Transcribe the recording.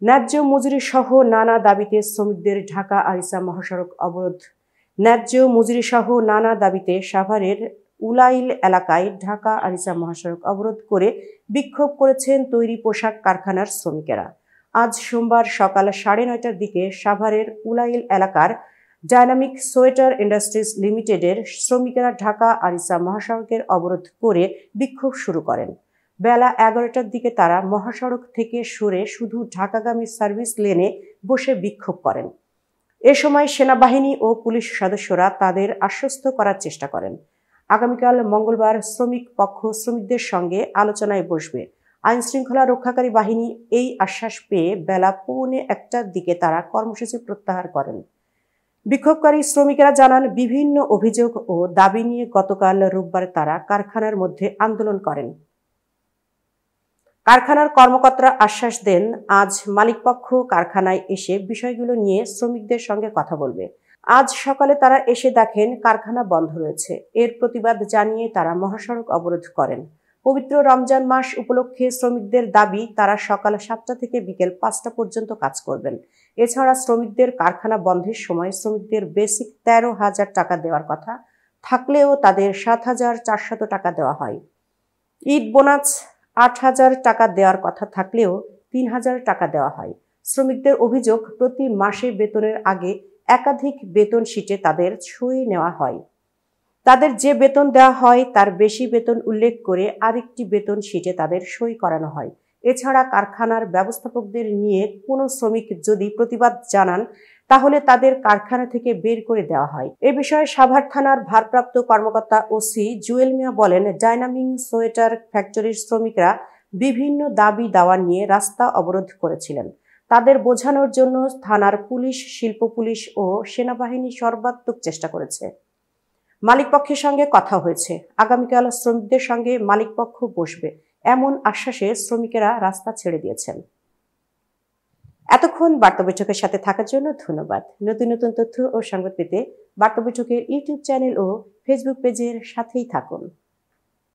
ন্যায্য মজুরি সহ নানা দাবিতে শ্রমিকদের ঢাকা আরিচা মহাসড়ক অবরোধ। ন্যায্য মজুরি সহ নানা দাবিতে সাভারের উলাইল এলাকায় ঢাকা আরিচা মহাসড়ক অবরোধ করে বিক্ষোভ করেছেন তৈরি পোশাক কারখানার শ্রমিকেরা। আজ সোমবার সকাল 9:30টার দিকে সাভারের উলাইল এলাকার ডাইনামিক সোয়েটার ইন্ডাস্ট্রিজ লিমিটেডের শ্রমিকেরা ঢাকা আরিচা মহাসড়কের অবরোধ করে বিক্ষোভ শুরু করেন। বেলা 11টার দিকে তারা মহাসড়ক থেকে সরে শুধু ঢাকাগামী সার্ভিস লেনে বসে বিক্ষোভ করেন। এ সময় সেনাবাহিনী ও পুলিশ সদস্যরা তাদের আশ্বস্ত করার চেষ্টা করেন। আগামীকাল মঙ্গলবার শ্রমিক পক্ষ শ্রমিকদের সঙ্গে আলোচনায় বসবে। আইন শৃঙ্খলা রক্ষাকারী বাহিনী এই আশ্বাস পেয়ে বেলা 1:45টার দিকে তারা কর্মসূচি প্রত্যাহার করেন। বিক্ষোভকারী শ্রমিকেরা জানান, বিভিন্ন অভিযোগ ও দাবি নিয়ে গতকাল রোববার তারা কারখানার মধ্যে আন্দোলন করেন। কারখানার কর্মকর্তারা আশ্বাস দেন, আজ মালিকপক্ষ কারখানায় এসে বিষয়গুলো নিয়ে শ্রমিকদের সঙ্গে কথা বলবে। আজ সকালে তারা এসে দেখেন কারখানা বন্ধ রয়েছে। এর প্রতিবাদ জানিয়ে তারা মহাসড়ক অবরোধ করেন। পবিত্র রমজান মাস উপলক্ষে শ্রমিকদের দাবি তারা সকাল 7টা থেকে বিকেল 5টা পর্যন্ত কাজ করবেন। এছাড়া শ্রমিকদের কারখানা বন্ধের সময় শ্রমিকদের বেসিক 13,000 টাকা দেওয়ার কথা থাকলেও তাদের 7,400 টাকা দেওয়া হয়। ঈদ বোনাস 8,000 টাকা দেওয়ার কথা থাকলেও 3,000 টাকা দেওয়া হয়। শ্রমিকদের অভিযোগ, প্রতি মাসে বেতনের আগে একাধিক বেতন শিটে তাদের সই নেওয়া হয়। তাদের যে বেতন দেওয়া হয় তার বেশি বেতন উল্লেখ করে আরেকটি বেতন শিটে তাদের সই করানো হয়। এছাড়া কারখানার ব্যবস্থাপকদের নিয়ে কোনো শ্রমিক যদি প্রতিবাদ জানান তাহলে তাদের কারখানা থেকে বের করে দেওয়া হয়। এ বিষয়ে সাভার থানার ভারপ্রাপ্ত কর্মকর্তা ওসি জুয়েল মিয়া বলেন, ডাইনামিক সোয়েটার ফ্যাক্টরির শ্রমিকরা বিভিন্ন দাবি দাওয়া নিয়ে রাস্তা অবরোধ করেছিলেন। তাদের বোঝানোর জন্য থানার পুলিশ, শিল্প পুলিশ ও সেনাবাহিনী সর্বাত্মক চেষ্টা করেছে। মালিকপক্ষের সঙ্গে কথা হয়েছে। আগামীকাল শ্রমিকদের সঙ্গে মালিকপক্ষ বসবে, এমন আশ্বাসে শ্রমিকেরা রাস্তা ছেড়ে দিয়েছেন। এতক্ষণ বার্তা বৈঠকের সাথে থাকার জন্য ধন্যবাদ। নতুন নতুন তথ্য ও সংবাদ পেতে বার্তা বৈঠকের ইউটিউব চ্যানেল ও ফেসবুক পেজের সাথেই থাকুন।